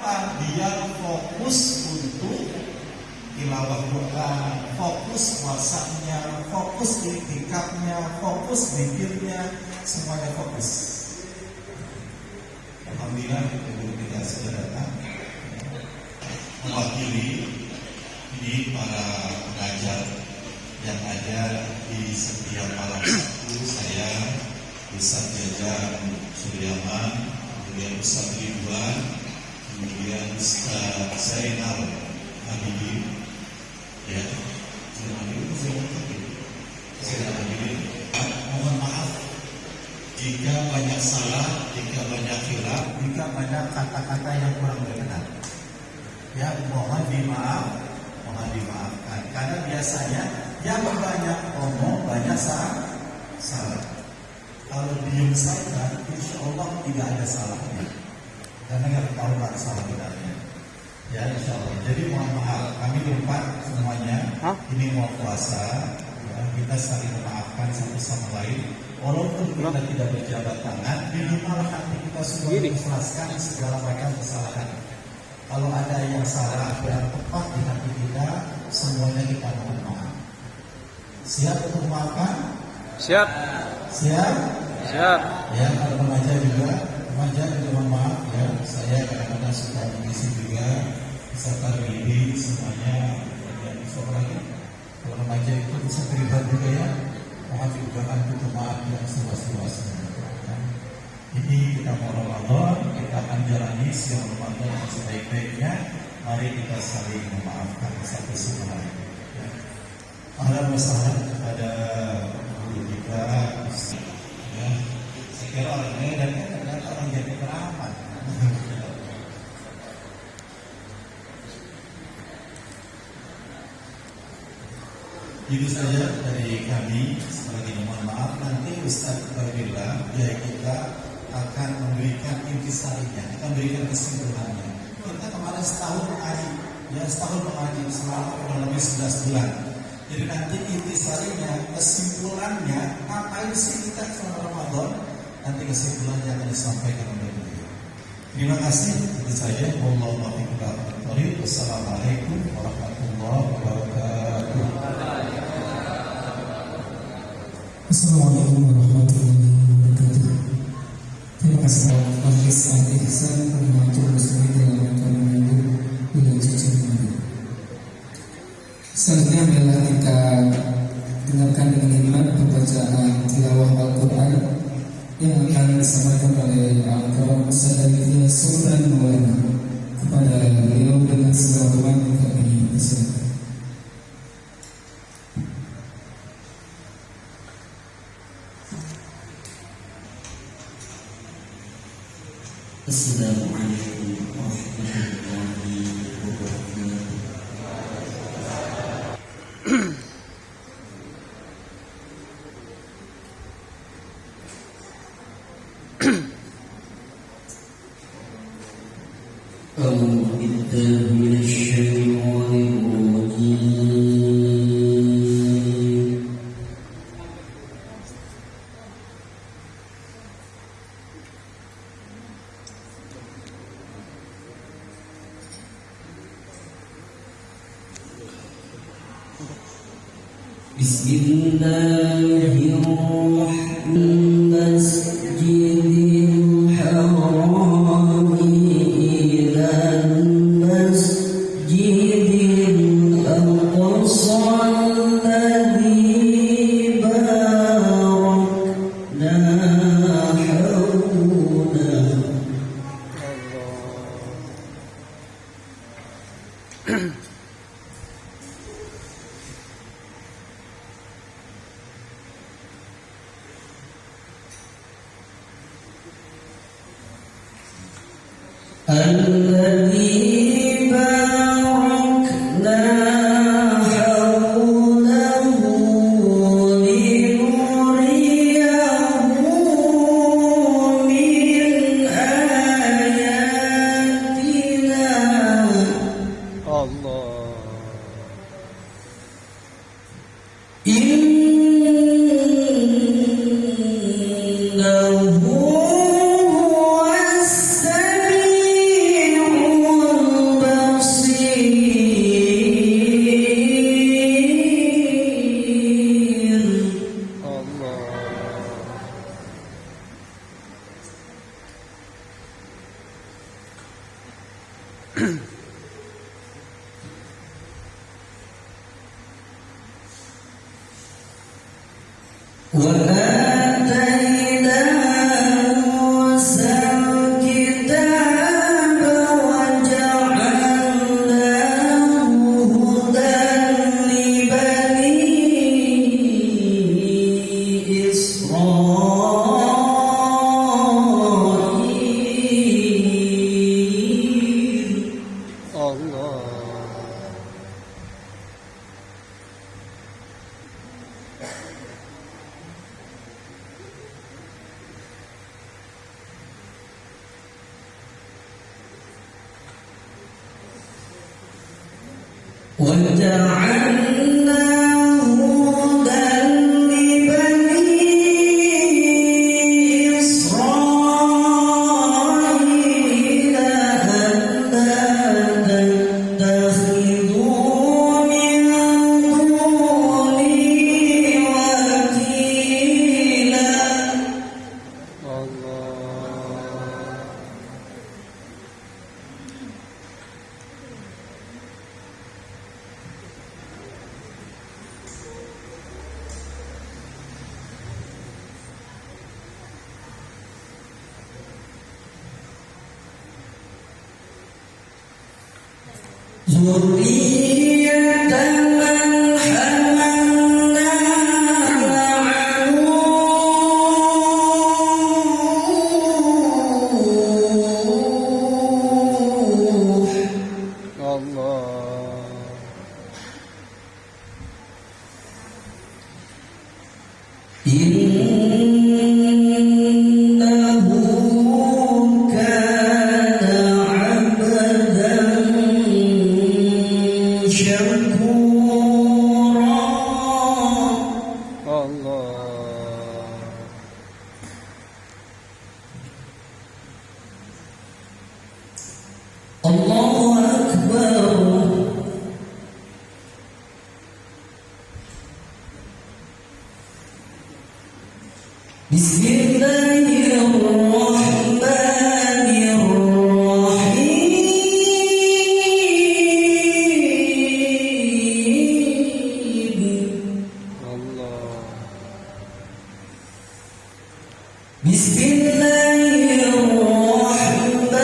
apa? Dia fokus untuk tilawah Quran, fokus puasanya, fokus iktikafnya, fokus zikirnya, semuanya fokus. Alhamdulillah ibu kita sudah datang mewakili ini para pengajar yang ada di setiap malam Sabtu. Saya Ustaz Jaja Suryaman, kemudian Ustaz Ridwan, kemudian Ustaz Zainal Habibie, ya, mohon maaf jika banyak salah, jika banyak khilaf, jika banyak kata-kata yang kurang berkenan. Ya, mohon dimaafkan. Karena biasanya yang banyak ngomong banyak salah. Kalau diam saja, insya Allah tidak ada salahnya. Karena nggak tahu nggak salah benarnya. Ya, insya Allah. Jadi mohon maaf, kami lupa semuanya. Ini mau puasa, ya, kita saling memaafkan satu sama lain. Walaupun kita tidak berjabat tangan, minimal hati kita sudah mengikhlaskan segala macam kesalahan. Kalau ada yang salah yang tepat di hati kita, semuanya kita mohon maaf. Siap untuk memaafkan? Siap. Ya, kalau remaja juga mohon maaf ya. Saya kadang-kadang suka mengisi juga peserta bimbing semuanya dan lagi. Kalau remaja itu bisa terlibat juga ya. Mohon diucapkan untuk maaf yang seluas-luasnya. Ini kita mau Ramadan, kita akan jalani siang Ramadan yang sebaik-baiknya. Mari kita saling memaafkan satu sama lain. Ya. Alhamdulillah wassalam kepada guru kita. Ya, saya kira orang Medan kan ternyata orang jadi keramat. Itu saja dari kami. Sebagai mohon maaf, nanti Ustaz Babillah ya kita akan memberikan intisarinya, akan memberikan kesimpulannya. Kita kemarin setahun mengaji selama kurang lebih 11 bulan. Jadi nanti intisarinya, kesimpulannya, ngapain sih kita selama Ramadan? Nanti kesimpulannya akan disampaikan oleh beliau. Terima kasih. Itu saja. Wassalamualaikum warahmatullahi wabarakatuh. Assalamualaikum warahmatullahi wabarakatuh. Terima kasih Majelis Al-Ihsan Penyelamatkan Muslimin dalam rangka menyambut bulan suci Ramadan. Selanjutnya adalah kita dengarkan dengan hikmat pembacaan tilawah Al-Quran yang akan disampaikan oleh Al-Karam Sadaqiyah Sultan Maulana. Kepada beliau dengan segala hormat kami persilakan. Assalamualaikum warahmatullahi wabarakatuh. أعوذ بالله من الشيطان الرجيم. بسم الله الرحمن المسجد الحرام إلى المسجد الأقصى الذي باركنا حوله. الذي باركنا حوله لنريه من آياتنا. Allah. إنه هو السميع وآتينا موسى الكتاب وجعلناه هدى لبني إسرائيل Allah. وجعلناه هدى لبني إسرائيل ألا تتخذوا من دوني وكيلا Allah. ذرية من حملنا مع نوح Allah. إنه كان عبدا شكورا Allah. الله أكبر بسم الله الرحمن الرحيم Allah. بسم الله الرحمن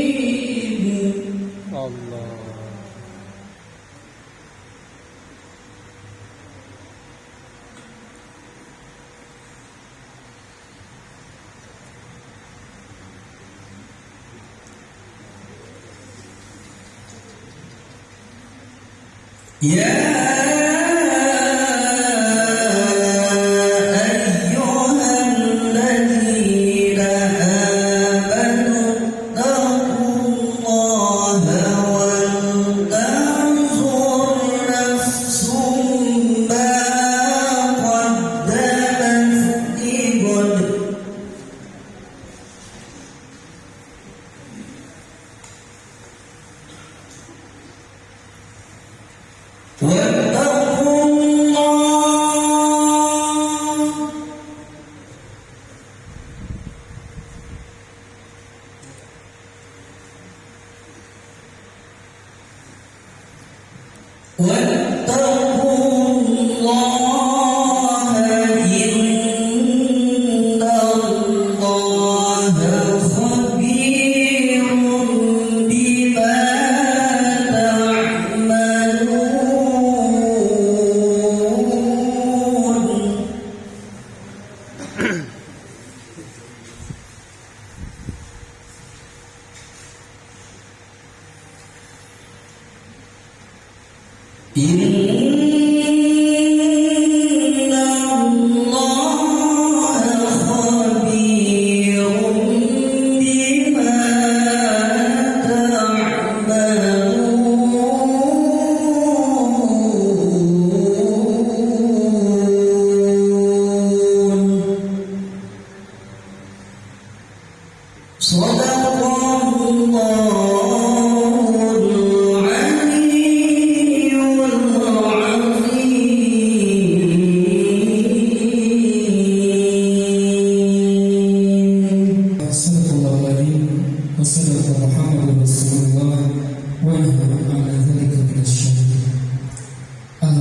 الرحيم Allah. يا أيها الذين آمنوا اتقوا الله ولتنظر نفس ما قدمت لغد واتقوا الله واتقوا الله إن الله خبير بما تعملون إن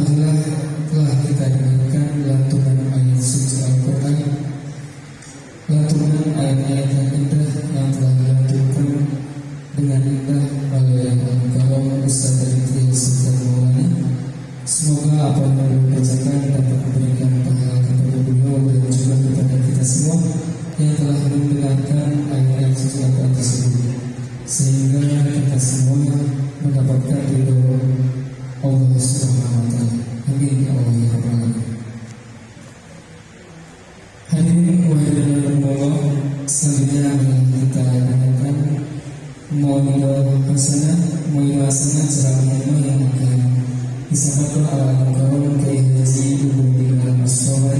Alhamdulillah telah kita dengarkan lantunan ayat suci Al-Quran, lantunan ayat-ayat yang indah yang telah dilantunkan dengan indah oleh Al-Karam Ustaz Aditya Sultan Maulana. Semoga apa yang dibacakan dapat memberikan pahala kepada beliau dan juga kepada kita semua yang telah mendengarkan ayat-ayat suci Al-Quran tersebut, sehingga kita semua mendapatkan ridho Allah Subhanahu wa Ta'ala. Amin ya Allah ya Rabbal Alamin. Hadirin wahai Allah, selanjutnya kita dengarkan Mau'izah hasanah ceramah yang akan disampaikan oleh Al-Karam Kiai Haji Ibu Al-Mustawai.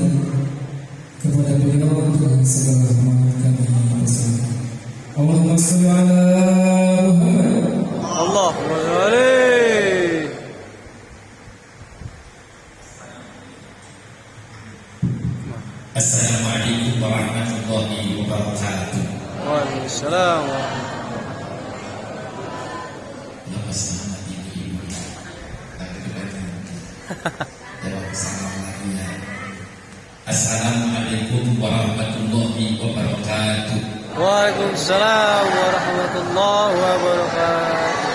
Kepada beliau dengan segala hormat kami persilakan. Allahumma shalli ala Muhammad. Allahumma sholli. Assalamualaikum warahmatullahi wabarakatuh. Waalaikumsalam. Nama selamat ibu-ibu ya. Tak kedengaran. Jawab salam lagi ya. Assalamualaikum warahmatullahi wabarakatuh. Waalaikumsalam warahmatullahi wabarakatuh.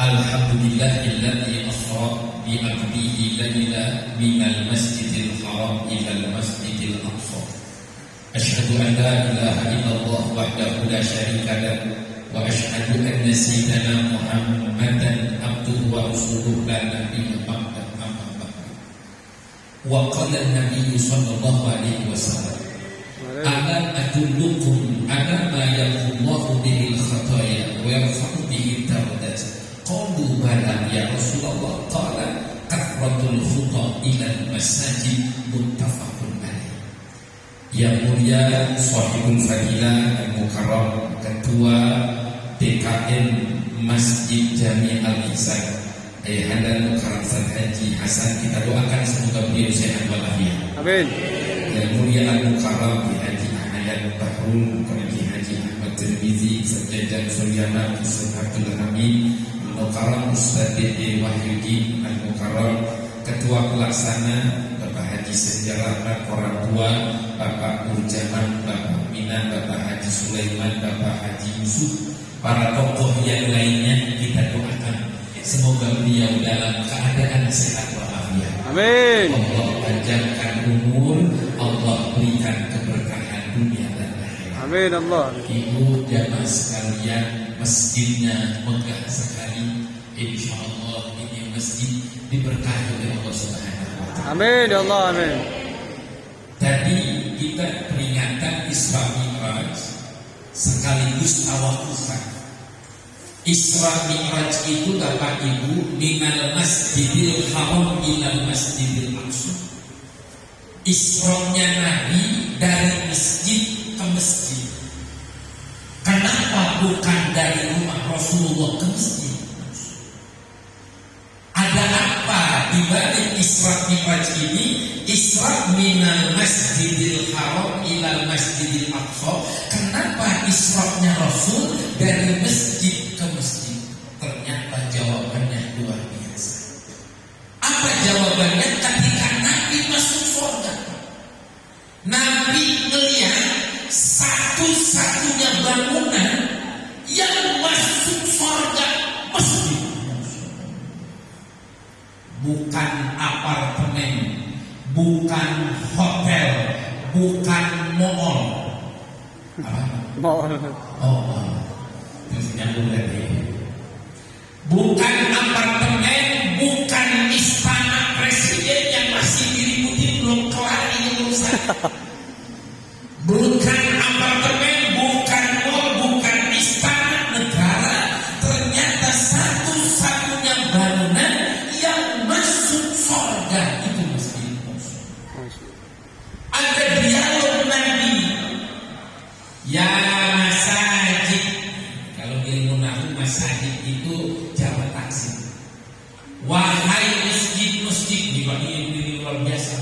Alhamdulillahilladzi asra bi 'abdihi laila minal masjidil haram ilal masjidil aqsa. Asyhadu an la ilaha illallah wahdahu la syarika lahu wa asyhadu anna sayyidana Muhammadan abduhu wa rasuluhu la nabiyya ba'dahu amma ba'du. Wa qala an-nabiy sallallahu alaihi wasallam, alam adullukum ala ma yaqullahu bihi al-khataya wa yarfa'u bihi darajat. Qalu bala ya Rasulullah, qala kathratul khuta ila al-masajid, muttafaqun alaih. Yang mulia Sahibul Fadilah dan Mukarram Ketua DKM Masjid Jami Al-Ihsan Ayahanda Mukarram Ustaz Haji Hasan, kita doakan semoga beliau sehat walafiat. Amin. Yang mulia Al-Mukarram Haji Ahmad Bahrul, Haji Ahmad Tirmizi, Sejajar Suryana, Ustaz Abdul Hamid Al-Mukarram, Ustaz Dede Wahyudi Al-Mukarram, Ketua Pelaksana Bapak Haji Sejarah, orang tua Bapak Nurjaman, Bapak Minan, Bapak Haji Sulaiman, Bapak Haji Yusuf, para tokoh yang lainnya kita doakan semoga beliau dalam keadaan sehat walafiat. Amin. Allah panjangkan umur, Allah berikan keberkahan dunia dan akhirat. Amin Allah. Ibu jamaah sekalian, masjidnya megah sekali. Insya Allah ini masjid diberkahi oleh Allah Subhanahu wa Ta'ala. Amin ya Allah. Amin. Tadi kita peringatan Isra Mi'raj sekaligus tawafukan. Isra Mi'raj itu Bapak Ibu minal masjidil haram ilal masjidil aqsa. Isra-nya Nabi dari masjid ke masjid. Kenapa bukan dari rumah Rasulullah ke masjid? Ada apa di balik Isra Mi'raj ini? Isra minal masjidil haram ilal masjidil aqsa. Kenapa Isra-nya Rasul dari masjid ke masjid? Ternyata jawabannya luar biasa. Apa jawabannya? Ketika Nabi masuk surga, Nabi melihat satu-satunya bangunan yang masuk surga masjid. Bukan apartemen, bukan hotel, bukan mall. Apa? Mohon. Oh, terus nyambung lagi. Bukan apartemen, bukan istana presiden yang masih diliputi belum kelar ini urusan. Bukan apartemen, bukan mall, bukan istana negara. Ternyata satu-satunya bangunan yang masuk surga itu masjid. Ada dialog Nabi. Ya masajid. Kalau ilmu nahu masajid itu jamak taksir. Wahai masjid-masjid, ini luar biasa.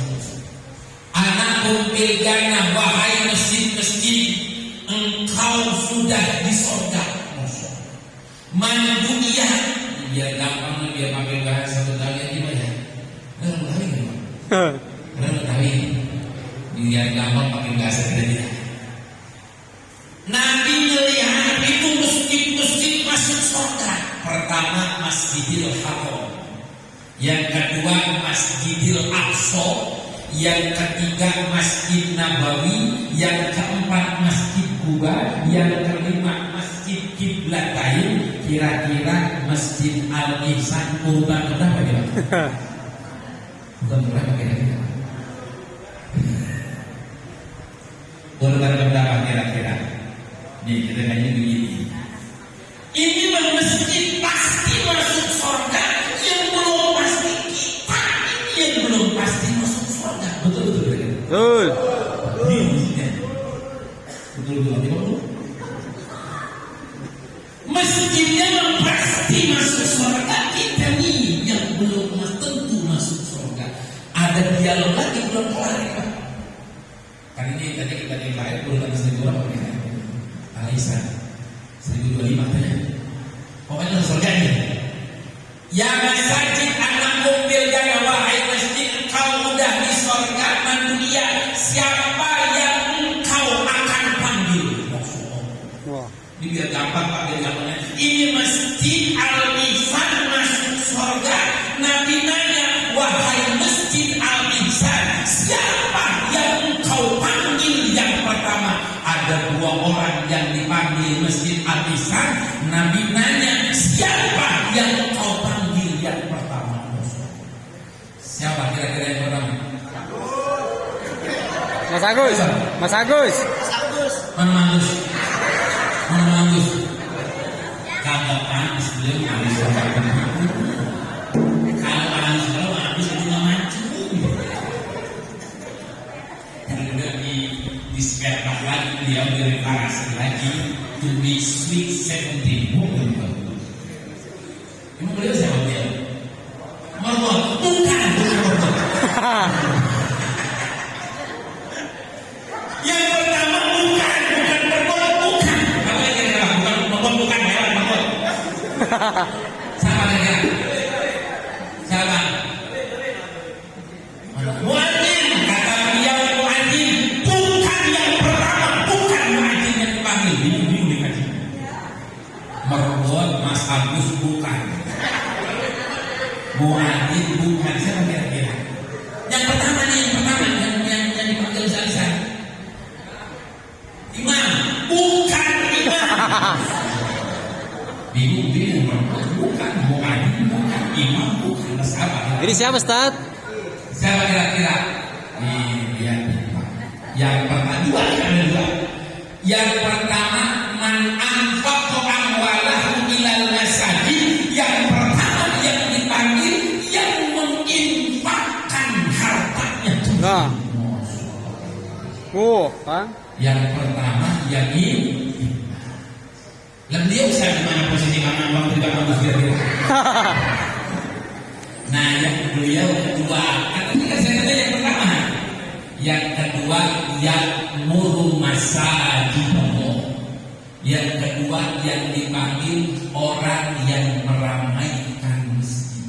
Anakum bil jannah, wahai masjid-masjid, engkau sudah di surga. Man dunia, biar gampang, biar pakai bahasa Betawi gimana? Karena lo tahu ini, biar gampang pakai bahasa kita. Nabi melihat itu masjid-masjid masuk surga. Pertama Masjidil Haram, yang kedua Masjidil Aqsa, yang ketiga Masjid Nabawi, yang keempat Masjid Quba, yang kelima Masjid Qiblatain. Kira-kira Masjid Al-Ihsan urutan berapa ya? Urutan berapa kira-kira? Urutan berapa kira-kira? Nih kita nanya begini. Ini masjid pasti masuk surga. Yang belum pasti kita ini yang belum pasti masuk surga. Betul-betul. Betul. Ini maksudnya. Betul-betul. Masjidnya yang pasti masuk surga. Kita nih yang belum tentu masuk surga. Ada dialog lagi belum kelar ya. Kan ini tadi kita nilai urutan 1000 berapa ya? Aisyah 1025 tanya. Pokoknya surga ini. Ya masjid anakum bil jannah, wahai masjid engkau udah di surga manusia. Siapa yang engkau akan panggil? Wah. Ini biar gampang Pak biar gampangnya. Ini masjid Al-Ihsan masuk surga. Nabi nanya, wahai masjid Al-Ihsan, siapa yang engkau panggil yang pertama? Ada dua orang yang dipanggil masjid Al-Ihsan. Nabi nanya, siapa yang engkau panggil yang pertama? Siapa kira-kira yang pertama? Mas Agus. Mas Agus. Mana Agus? Mana Agus? Kagak Agus belum Agus. Kalau Agus belum Agus itu nggak maju. Yang udah di spare part lagi dia direklarasi lagi to be sweet 17. Emang beliau siapa dia? Marwah, bukan. Yang pertama bukan perempuan, bukan. Apa yang kira-kira? Bukan perempuan, bukan hewan, perempuan. Siapa kira-kira? Siapa? Muadzin, kata beliau muadzin, bukan yang pertama, bukan muadzin yang dipanggil. Bingung dikaji. Perempuan, Mas Agus bukan. Muadzin bukan. Siapa kira-kira? Yang pertama nih, yang dipanggil Ustaz. Imam, bukan imam. Bingung, bukan imam, bukan siapa? Ini siapa, Ustaz? Siapa kira-kira? Lihat, yang pertama dua. Yang pertama man anfaqa amwalahu ilal masajid. Yang pertama yang dipanggil yang menginfakkan hartanya. Nah. Kan? Yang pertama yang ini. Lah beliau saya di mana posisi mana waktu tidak bagus kira-kira. Nah yang beliau kedua, katanya saya kata yang pertama. Yang kedua yang muru masajidallah. Yang kedua yang dipanggil orang yang meramaikan masjid.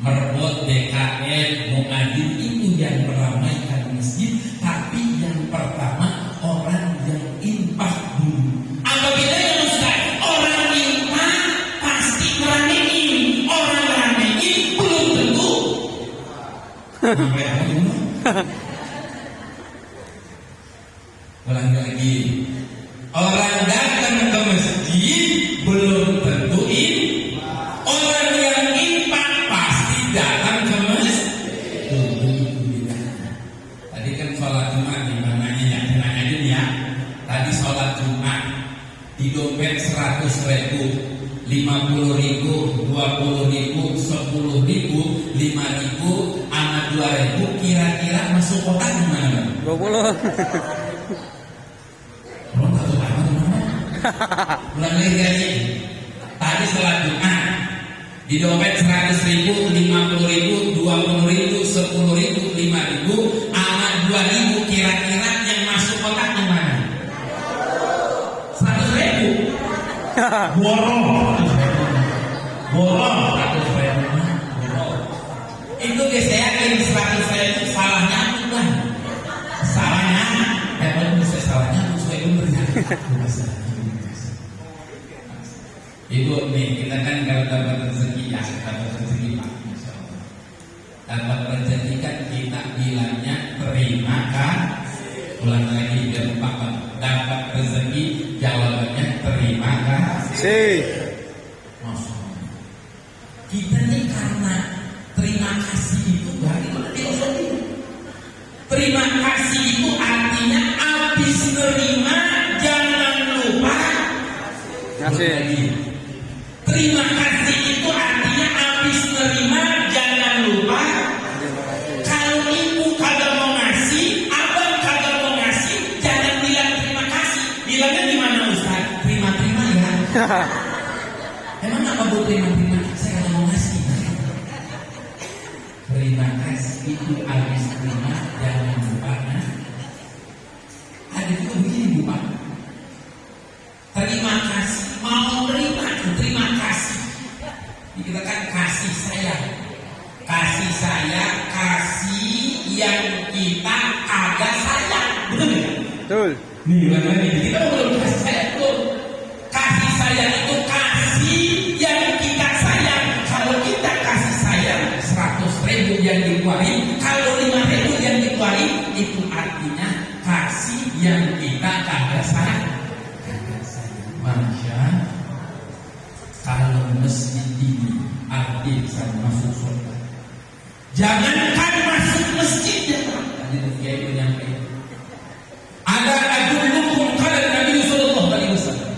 Merbot DKM Muadzin itu yang meramaikan masjid. Tapi yang pertama orang yang infak dulu. Apabila yang Ustaz orang infak pasti meramein. Orang ramein belum tentu. Sampai apa dulu? Ulangi lagi. Orang datang ke masjid belum tentuin. Orang yang infak pasti datang ke masjid. Tadi kan sholat Jumat di mananya ya, tenang aja nih ya. Tadi sholat Jumat di dompet 100.000, 50.000, 20.000, 10.000, 5.000, sama 2.000. Kira-kira masuk kotak gimana? 20. Belum satu apa teman-teman? Ulang lagi gaji. Tadi sholat Jumat di dompet 100.000, 50.000, 20.000, 10.000, 5.000, sama 2.000. Kira-kira yang masuk kotak gimana? 100.000. Borong 100.000. Itu guys saya kirim 100 saya itu salahnya apa kan? Salahnya, dapat bisa salahnya sesuai benernya. Ibu nih kita kan kalau dapat rezeki ya dapat rezeki Pak, Masya Allah. Dapat rezeki kan kita bilangnya terima kan? Ulang lagi biar Pak, dapat rezeki jawabannya terima kan? Si. Masya Allah. Kita nih karena terima kasih itu dari mana filosofi? Terima kasih itu artinya habis nerima jangan lupa Ngasih. lagi. Terima kasih itu artinya habis nerima jangan lupa. Kalau ibu kagak mau ngasih, abang kagak mau ngasih, jangan bilang terima kasih. Bilangnya gimana Ustaz? Terima-terima ya. Emang apa bu terima-terima? Saya kagak mau ngasih. Terima kasih itu habis terima jangan lupa. Ada juga begini bu Pak. Terima kasih mau terima terima kasih. Kita kan kasih sayang. Kasih sayang kasih yang kita agak sayang. Betul nggak? Betul. Nih bagaimana ini? Kita belum kasih sayang belum. Kasih sayang itu kasih yang kita sayang. Kalau kita kasih sayang 100.000 yang dikeluarin, kalau 5.000 yang dikeluarin, itu artinya kasih yang kita kagak sayang. Masya, kalau masjid ini arti sama masuk surga. Jangankan masuk masjid ya Pak. Tadi dia itu nyampe. Ada adullukum qala Nabi sallallahu alaihi wasallam.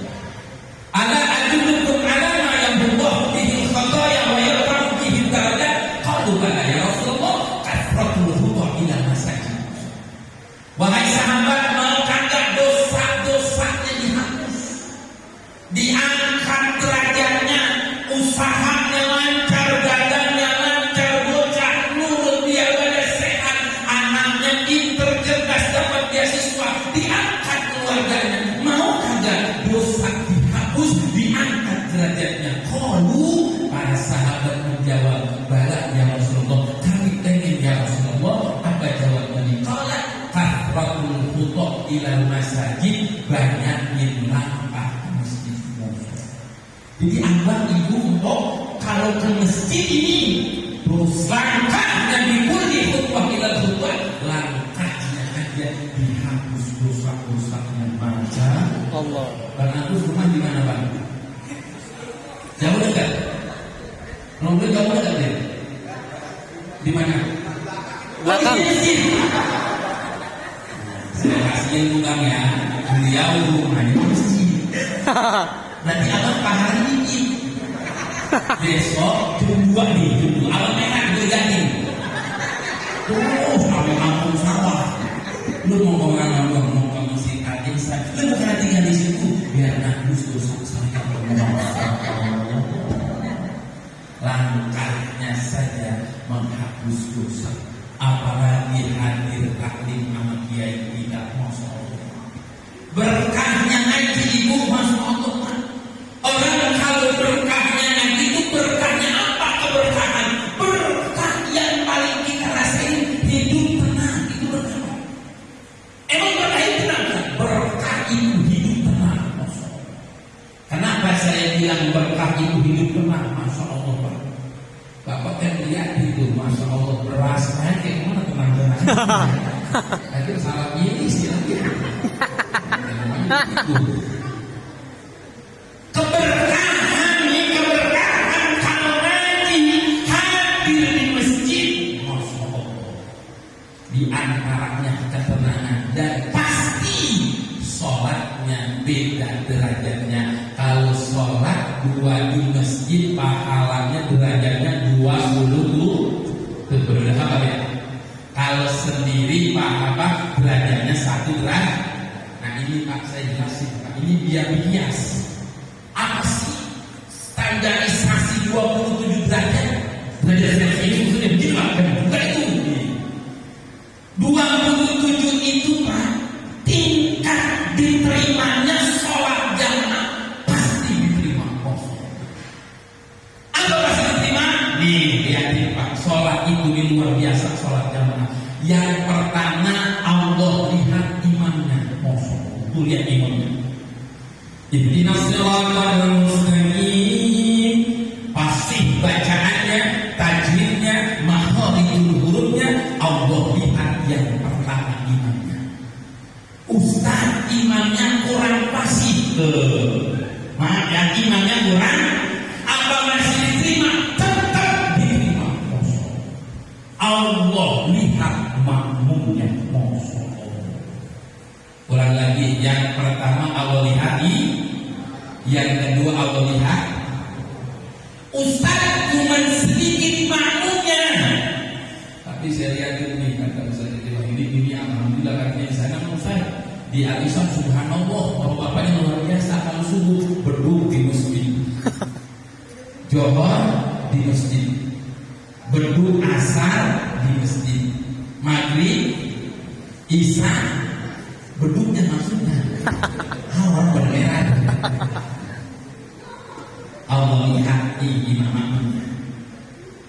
Ada adullukum ala ma yambuh bihi khataya wa yarfa'u bihi darajat. Qalu bala ya Rasulullah, kasratul khuta ila masajid. Wahai sahabat, mau kagak dosa-dosanya dihapus, diangkat derajatnya, usahanya lancar, dagangnya lancar, bocah nurut, dia pada sehat, anaknya pinter, cerdas, dapat beasiswa, diangkat keluarganya. Mau kagak dosa dihapus, diangkat derajatnya? Qalu, para sahabat menjawab, bala ya Rasulullah, kami pengen ya Rasulullah. Apa jawabannya? Qala kasratul khuta ilal masajid, banyak lampah ke masjid. Jadi abang ibu mbok kalau ke masjid ini langkahnya dikulli khutbah ilal khutbah, langkahnya aja dihapus dosa-dosanya. Baca Allah. Bang Agus rumah di mana Bang? Jauh dekat? Nomor jauh dekat deh. Di mana? Belakang. Oh, di sini. Saya kasihin bukan ya, beliau rumahnya di masjid. Nanti abang pahala ini. Besok jam 2 nih, jam 2 abang merah gue ganti. Sampai kampung sawah. Lu mau ke mana bang? Mau ke masjid Al-Ihsan? Lu bukan tinggal di situ, biar nabus dosa saya. Langkahnya saja menghapus dosa. Apalagi hadir taklim sama kiai kita, Masya Allah. Berkahnya ngaji ibu, Masya Allah. Orang kalau berkahnya ngaji itu berkahnya apa keberkahan? Berkah yang paling kita rasain hidup tenang, itu berkah. Emang berkah itu tenang? Berkah itu hidup tenang, Masya Allah. Kenapa saya bilang berkah itu hidup tenang, Masya Allah Pak? Bapak kan lihat itu, Masya Allah, beras naik kayak mana tenang-tenang. Akhirnya salah ini istilahnya. Keberkahan kalau ngaji hadir di masjid, Masya Allah. Di antaranya ketenangan dan pasti sholatnya beda derajatnya. Kalau sholat 2 di masjid pahalanya derajatnya 20 tuh berbeda apa ya? Kalau sendiri apa derajatnya 1 derajat. Nah ini Pak saya jelasin Pak, ini biar bias. Apa sih standarisasi 27 derajat? Derajat ini maksudnya begini Pak, bukan itu. 27 itu Pak, tingkat diterimanya sholat jamaah pasti diterima. Apa pasti diterima? Nih lihatin Pak, sholat sholat itu luar biasa, sholat jamaah. Yang pertama Allah lihat imannya. Tuh lihat imannya. Ihdinas siratal mustaqim. Pasti bacaannya, tajwidnya, makharijul hurufnya Allah lihat yang pertama imannya. Ustaz imannya kurang pasti. Maaf ya, imannya kurang. Apa masih diterima? Tetap diterima. Allah lihat makmumnya. Ulang lagi, yang pertama Allah lihat, yang kedua Allah lihat. Ustaz cuma sedikit makmumnya, tapi saya lihat ini kata Ustaz ini alhamdulillah katanya di sana Ustaz di Al-Islam subhanallah bapak-bapaknya luar biasa. Kalau subuh berdua di masjid, Johor di masjid, berdua asar di masjid, maghrib, isya berdua maksudnya hawan bermerah. Allah lihat imamnya.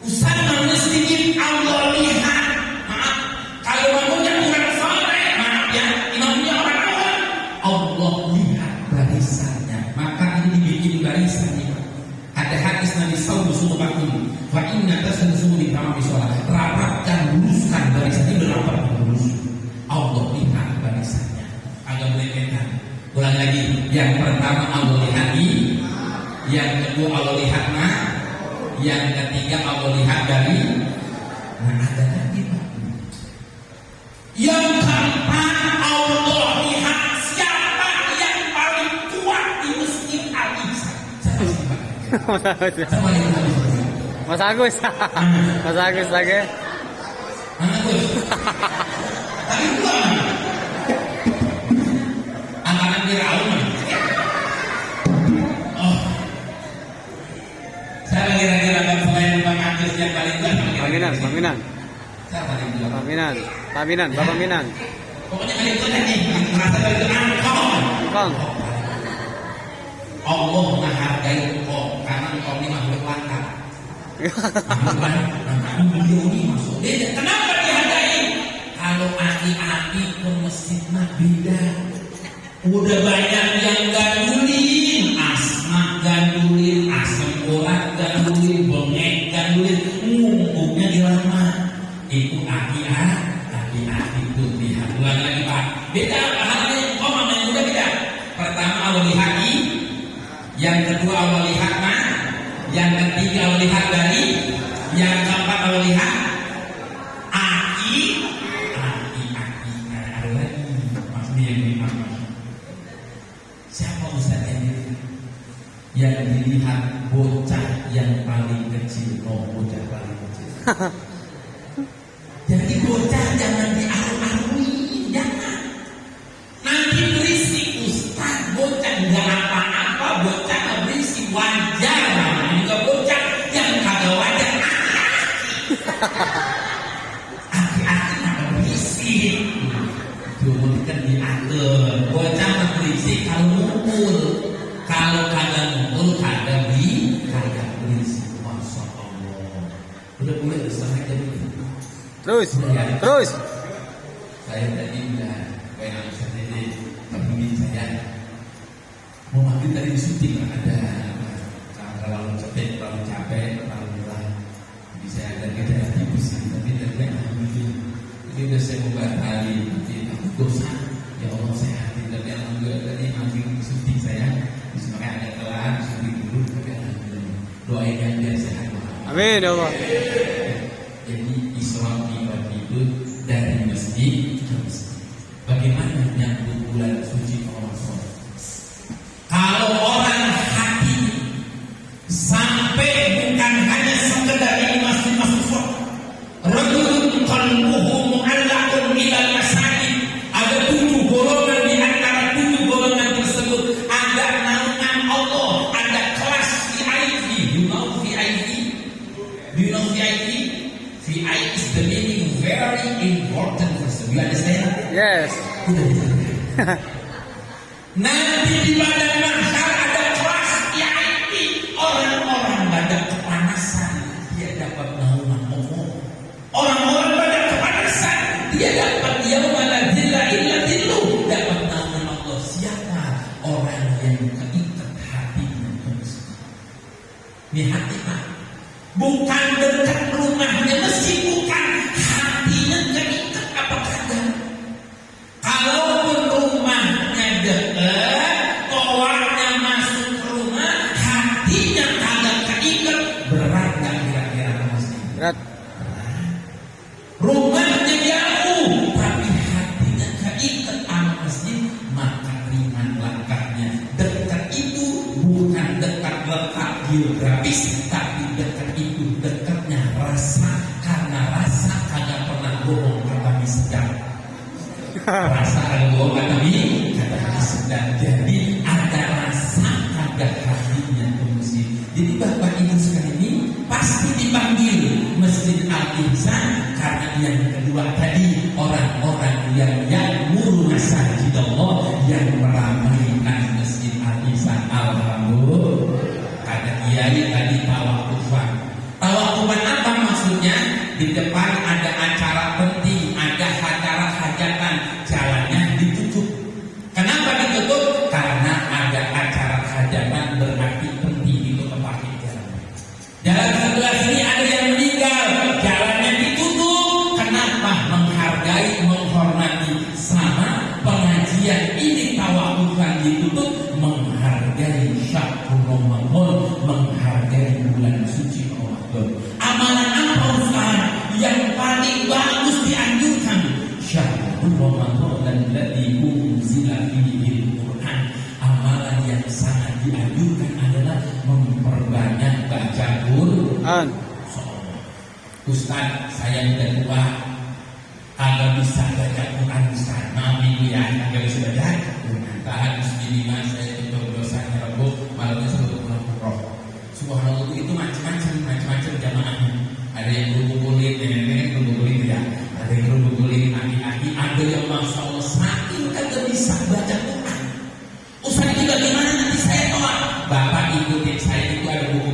Ustaz makmumnya sedikit Allah lihat. Maaf, kalau makmumnya kurang soleh, maaf ya, imamnya orang awam, Allah lihat barisannya. Maka ini dibikin barisan nih. Ada hadis Nabi sallallahu alaihi wasallam, fa inna tasawwufu di tamam sholat. Rapatkan, luruskan barisannya, berapat lurus. Allah lihat barisannya. Agak melepetan. Ulang lagi, yang pertama Allah lihat, yang kedua Allah lihat yang ketiga Allah lihat dari ada lagi Pak. Yang keempat Allah lihat siapa yang paling kuat di masjid Al-Ihsan. Mas Agus. Mas Agus lagi. Agus. Tapi gua angkatan Firaun. Saya kira-kira selain Bang Agus yang paling tua. Paminan. Saya paling tua. Paminan, Bapak Minan. Pokoknya paling tua nih, merasa paling tua Kong. Allah menghargai engkau karena engkau ini makhluk langka. Beliau ini masuk. Kenapa dihargai? Kalau aki-aki pun masjidnya beda. Udah banyak yang gandulin, asma gandulin, asam urat gandulin, bengek gandulin, ngumpulnya di lama. Itu aki-aki itu lihat. Ulang lagi Pak. Beda halnya, oh mamanya juga beda. Pertama Allah lihat, yang kedua Allah lihat yang ketiga Allah lihat dari, yang keempat Allah lihat aki. Ada lagi maksudnya yang lima. Siapa Ustaz yang dilihat bocah yang paling kecil? Bocah paling kecil. Jadi bocah jangan diaru-aruin, jangan. Nanti berisik Ustaz, bocah nggak apa-apa, bocah berisik wajar. Juga bocah yang kagak wajar aki-aki nggak berisik. Kemudian diatur, bocah berisik kalau ngumpul, kalau kagak ngumpul kagak berisik. Masya Allah. Udah boleh setengah jam itu. Terus. Saya tadi udah kayak Ustaz ini pemimpin saya. Mau makin tadi di syuting ada terlalu capek, terlalu lelah. Jadi saya ada gejala tipis, tapi tadi alhamdulillah. Ini udah saya membatali. Dosa, ya Allah sehatin. Tapi alhamdulillah tadi makin di syuting saya. Makanya agak telat syuting dulu, tapi alhamdulillah. Doain yang biar sehat. Amin ya Allah. Jadi Islam itu dari masjid ke masjid. Bagaimana menyambut bulan suci Ramadan? Kalau orang hati sampai bukan hanya sekedar ini masjid sholat, rajulun qalbuhu mu'allaqun ilal masajid. Ada 7 golongan di antara 7 golongan tersebut. Ada naungan Allah, ada kelas VIP. You know VIP? Do you know VIP? VIP is the meaning very important person. You understand? Yes. Nanti di badan mahsyar ada kelas VIP. Orang-orang badan kepanasan dia dapat naungan Allah. Rasa ada bohong kata hadis. Dan jadi ada rasa ada hatinya muslim. Jadi bapak ibu sekalian ini pasti dipanggil Masjid Al-Ihsan karena yang kedua tadi orang-orang yang ya'muru masajidallah, yang meramaikan Masjid Al-Ihsan. Alhamdulillah. Kata kiai tadi tawakufan. Tawakufan apa maksudnya? Di depan ada acara penting, ada acara hajatan, jalannya ditutup. Kenapa ditutup? Karena ada acara hajatan, berarti penting itu tempat jalan. Jalan sebelah sini ada yang meninggal, jalannya ditutup. Kenapa? Menghargai, menghormati. Sama pengajian ini tawakufan ditutup, menghargai syahrul Ramadan, menghargai bulan suci Ramadan. Amalan apa Ustaz yang paling bagus dianjurkan? Syahrul Ramadan alladzi unzila fihi al-Qur'an. Amalan yang sangat dianjurkan adalah memperbanyak baca Quran. Ustaz, saya udah tua, kalau bisa baca Quran Ustaz, mami ya, kalau bisa baca Quran. Tahan muslimah, saya itu dosanya Rabu, malamnya sebelum pulang umroh. Subhanallah, itu macam-macam jamaahnya. Ada yang kerudung kulit, nenek kerudung kulit ya. Ada yang kerudung kulit aki-aki. Ada yang masya Allah saking kagak bisa baca Quran. Ustaz itu bagaimana nanti saya tolak? Bapak ikutin saya, itu ada buku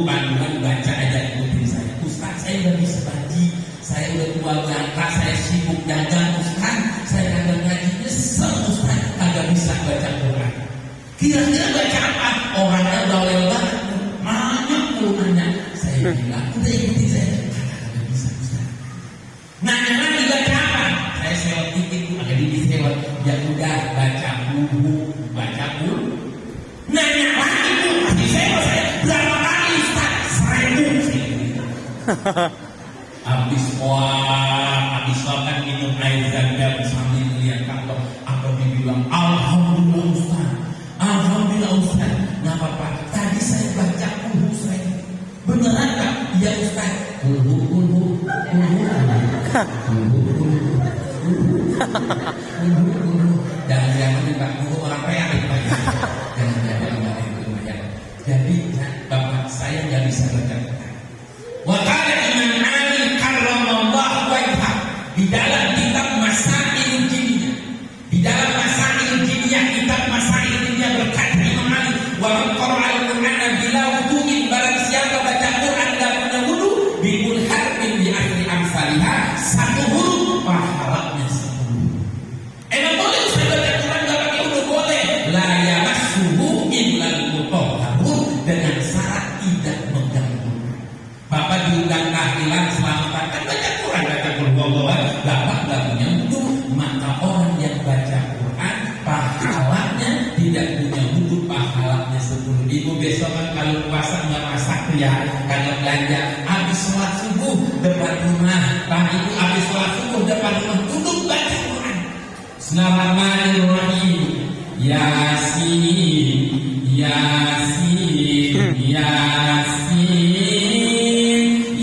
panduan baca aja, ikutin saya. Ustaz saya udah bisa baca, saya udah tua jangka, saya sibuk dagang Ustaz, saya kagak ngaji, nyesel Ustaz kagak bisa baca Quran. Kira-kira baca apa? Orangnya bawel banget, banyak nanya. Saya bilang, udah ikutin saya. Kagak bisa Ustaz. Nanya lagi baca apa? Saya sewot titik, agak dikit sewot. Ya udah baca buku, baca buku. Nanya lagi bu, pasti saya berapa kali Ustaz? 1000. Habis makan minum air zam-zam sambil melihat kantor. Apa dibilang Alhamdulillah Ustaz, Alhamdulillah Ustaz. Kenapa Pak? Tadi saya baca buku saya. Beneran Pak? Iya Ustaz. Buku. Jangan Pak, buku orang kaya itu Pak. Jangan itu ya. Jadi Bapak saya nggak bisa baca. Wa qala Imam Ali karramallahu wajhah, di dalam kitab Masailul Jinniyah, di dalam Masailul Jinniyah, kitab Masailul Jinniyah berkata Imam Ali, wa man qara'a al-Qur'ana bila wudu'in, barang siapa baca Quran dan punya wudu, bikul harfin bi akhri amsalihah, satu huruf pahalanya 10. Emang boleh saya baca Quran enggak pakai wudu? Boleh. La yamassuhu illa al-mutahharun, dengan syarat tidak mengganggu. Bapak diundang tahlilan selamatan, kan baca Quran, Bapak nggak punya wudu, maka orang yang baca Quran pahalanya tidak punya wudu, pahalanya 10. Ibu besok kan kalau puasa nggak masak ya, karena belanja, habis sholat subuh depan rumah, Pak Ibu habis sholat subuh depan rumah duduk baca Quran. Bismillahirrahmanirrahim. Yasin, Yasin, Yasin,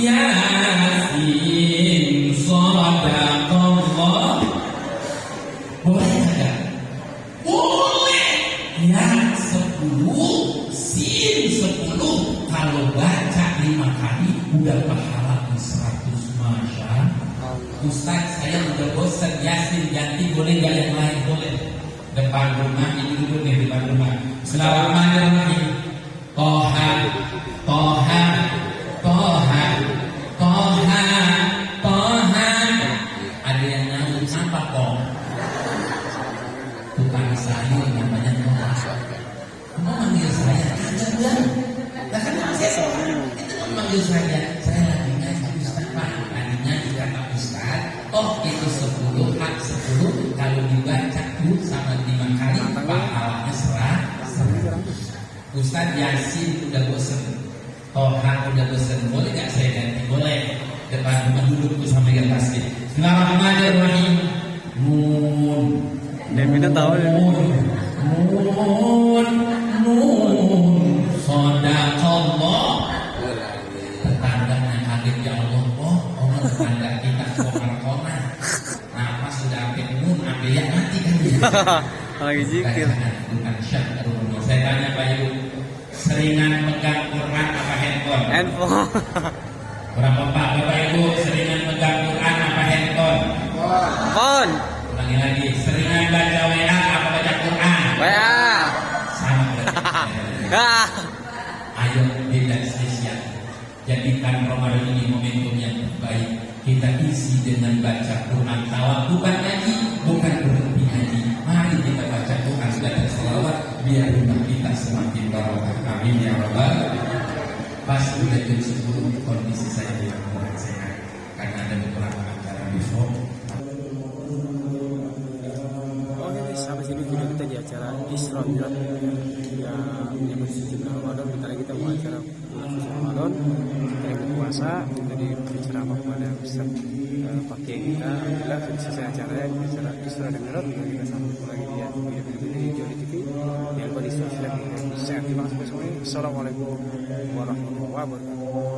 Yasin, Sadaqallah. Boleh tidak? Boleh. Ya 10, sin 10. Kalau baca 5 kali udah pahala 100. Masya Allah. Ustaz saya udah bosan Yasin, ganti boleh gak yang lain? Boleh. Depan rumah ini dulu nih, depan rumah. Bismillahirrahmanirrahim. Toha, Toha, Toha, Toha, Toha. Ada yang nyanyi apa kok? Tukang sayur namanya Toha. Mau manggil saya? Kagak bilang. Lah kan saya itu mau manggil saya. Saya lagi ngaji Ustaz Pak. Tadinya dikata Ustaz, oh itu 10, hak 10. Kalau dibaca tuh sama 5 kali pahalanya 100. Ustaz Yasin udah bosen, Toha udah bosen, boleh gak saya ganti? Boleh. Depan rumah duduk sama yang tasbih. Bismillahirrahmanirrahim. Nun. Devina tahu ya. Nun. Sadaqallah. Tetangganya kaget ya Allah. Oh, tetangga kita konar-konar. Nah, pas sudah hampir Lagi zikir. Bukan syahrul. Saya tanya Pak Ibu, seringan pegang Quran apa handphone? Handphone. Berapa Pak? Bapak Ibu seringan pegang Quran apa handphone? Phone. Ulangi lagi, seringan baca WA apa baca Quran? WA. Sama berarti. Ayo beda spesial. Jadikan Ramadan ini momentum yang terbaik. Kita isi dengan baca Quran. Bukan ngaji, bukan berhenti ngaji. Mari kita baca Quran dan selawat biar rumah kita semakin barokah. Amin ya rabbal alamin. Pas udah jam 10 kondisi saya tidak kurang sehat karena ada beberapa acara besok. Oke guys, sampai sini video kita di acara Isra Mi'raj ya menyambut suci Ramadan. Bentar lagi kita mau acara suci Ramadan, kita berpuasa, jadi berceramah kepada Ustaz pakai kita. Alhamdulillah sudah selesai acaranya di acara Isra Mi'raj. Kita sambung lagi di video Joli TV yang kondisi Islam. Saya terima kasih semuanya. Assalamualaikum warahmatullahi wabarakatuh.